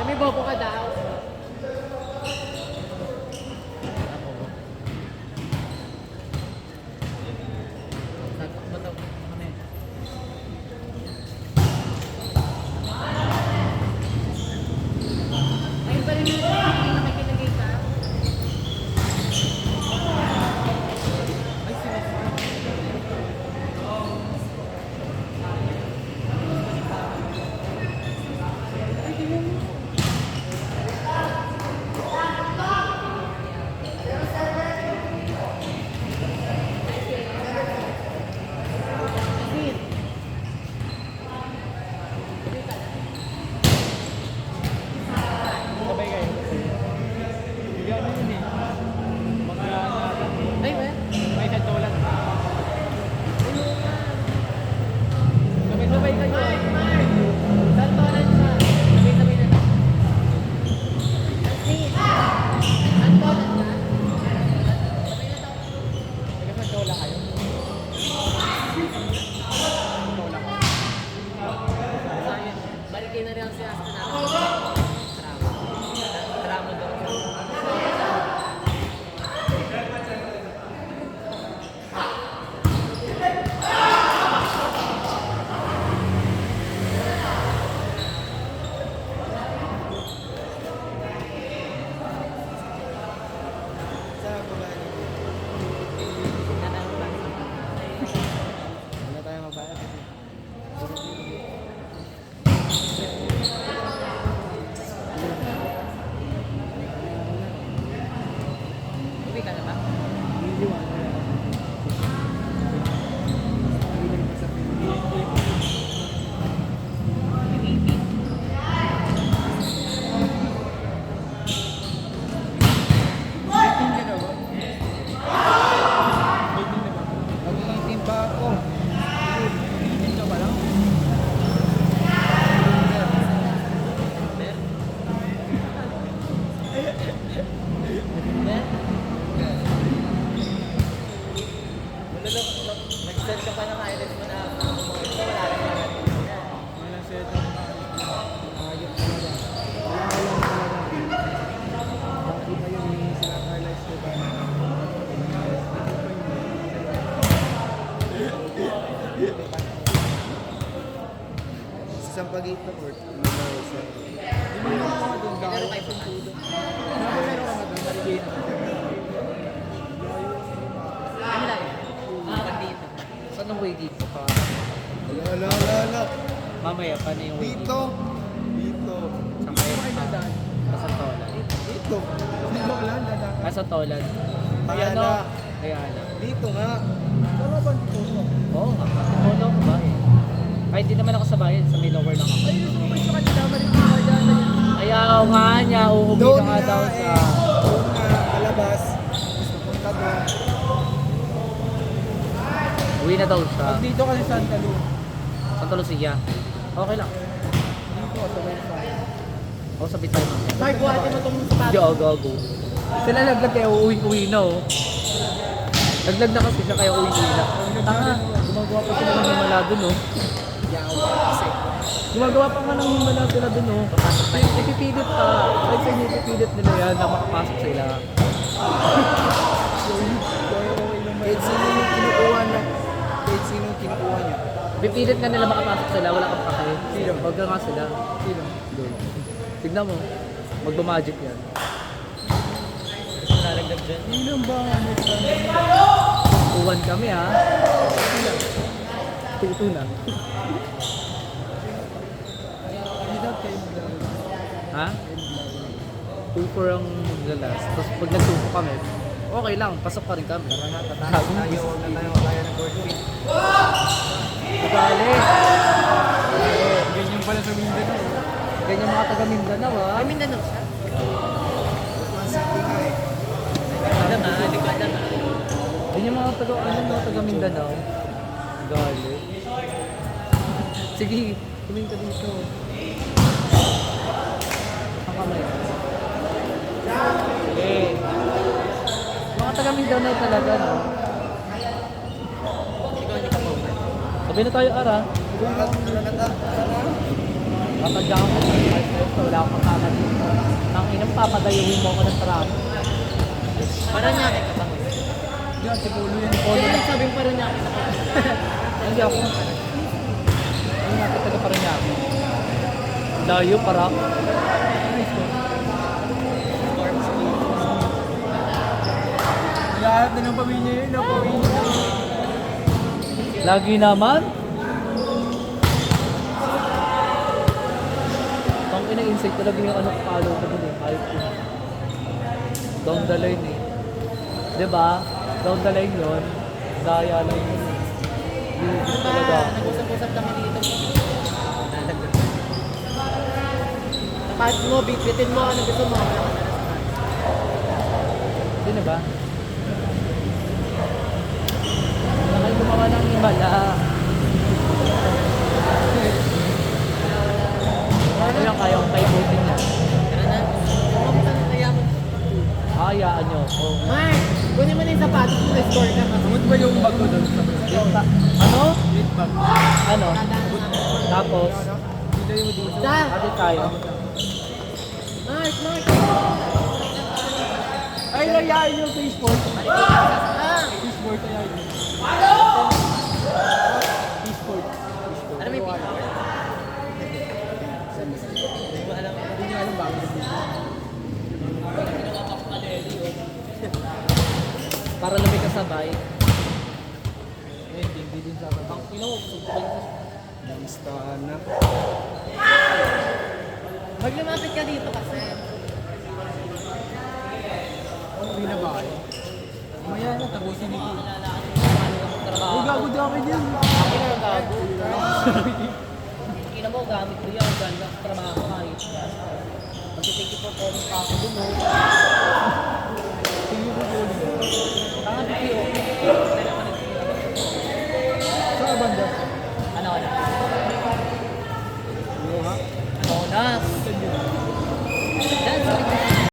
May bobo ka daw. Ayun pa rin yung nakikinagay ka. Sabay kayo. Bigyan na yun eh. Mga Ay, ba? may katolan. Sabay-sabay kayo. Santolan siya. Sabay-sabay na lang. Kasi, santolan ka? Nagkakatola kayo. Katola ka. Sayang. Balikin na rin ang sinasta namin. Drama daw. Wala tayo magbayad. Uwi ka na ba? Hindi wala. Magtitimba ako. Dito ba lang? Nag-send ka pa ng highlights mo na wala rin naman. Wala set up. Ayok talaga. Wala talaga. Bakit ba yun yung sila Carlos ko ba? Sa Sampaguita Port. Hindi mo naman ako doon Pero dahil. kayo punta. Pero ka na doon. Marigina. Ano lang? Bandito. Saan ang way dito pa? Ala. Mamaya pa na yung way Dito. Dito. Saan kayo pa? Sa Tolan. Dito. Dito lang. Sa Tolan. Ayala. Ayala. Dito nga. Tama ba dito? Oo nga. Tolan ko ba eh? Kahit di naman ako sa bayan. Sa may lower lang ako. Ay, sumabay sa kanila. Maligaya na yan. Ayaw nga niya. Uuwi ka nga daw sa... Doon nga. Palabas. Gusto punta doon. Uwi na daw siya. Dito kasi Santa Lu. Santa Lucia. Okay lang. Dito sa Wi-Fi. Ako sa bitay mo. Ay, buhatin mo itong sapatos. Hindi, go. Sila laglag kaya uuwi na oh. Laglag na kasi siya kaya uuwi na. Tanga, gumagawa pa sila ng himala dun oh. Gumagawa pa nga ng himala sila dun oh. Ipipilit pa. Kahit sa inyo ipipilit nila yan na makapasok sila. Kahit sino yung kinukuha na. Kahit sino yung kinukuha niya. Pipilit nga nila makapasok sila, wala kang pake. Sino? Huwag nga sila. Sino? Doon. Tignan mo, magba-magic yan. Nalagdag dyan. Sino ba ang Uwan kami ha. Tuto na. Without kayo maglalaro. Ha? 2-4 ang maglalas. Tapos pag nagtupo kami, okay lang, pasok pa rin kami. Tara na, tatakas tayo. Huwag na tayo kaya ng court feet. Ugali! Ganyan pala sa Mindanao. Ganyan mga taga Mindanao ha. Ay, Mindanao siya. Masiki nga eh. Alam na, ligada na. Ganyan mga taga Mindanao. Ugali. Sige, tumingin ka dito. Ang kamay. Sige. Mga taga Mindanao talaga no. Ikaw hindi ka pa uwi. Sabi na tayo ara. Tara na. Tatadya ako. Basta wala akong kasama dito. Ang inang papadayuhin mo ako ng tramo. Parang niya ka ba? Yan, si Polo yan. Polo na sabi mo parang niya. Hindi ako. Hindi natin taga pa rin ako. Layo para. Lahat na ng pamilya yun, ang pamilya. Lagi naman. Tang ina insect talaga yung ano palo ko dun eh. Ayop ko. Down the line eh. Diba? Down the line yun. Daya lang yun. Yun talaga. Nag-usap-usap kami dito. Tapas mo, bitbitin mo, ano gusto mo. Hindi na ba? Nakay gumawa ng himala. Ano yung kaya kong kaibutin niya? Tara na. Kamusta na kaya mo? Hayaan niyo ako. Mark, kunin mo na yung sapatos mo, score ka. Amot ba yung bag ko doon? Ano? Lit bag. Ano? Tapos, Dito yung dito. Dad! ate tayo. Mark, Mark! Ay, nayayain yung Facebook. Ah! Facebook, nayayain yung. Facebook. Ano may pito? Hindi mo alam bakit. Para lumay kasabay. Hindi din sa akin. Ang pinawag. Listahan na. Pag lumapit ka dito kasi. Hindi na ba kayo? Maya na, tapusin dito. Trabaho. Uy, gago din ako dyan. Akin na gago. Ina mo, gamit ko yan. Ganda sa trabaho kahit. Mag-take it for calling pa ako dun. Tingin ko po ulit. Tanga BPO.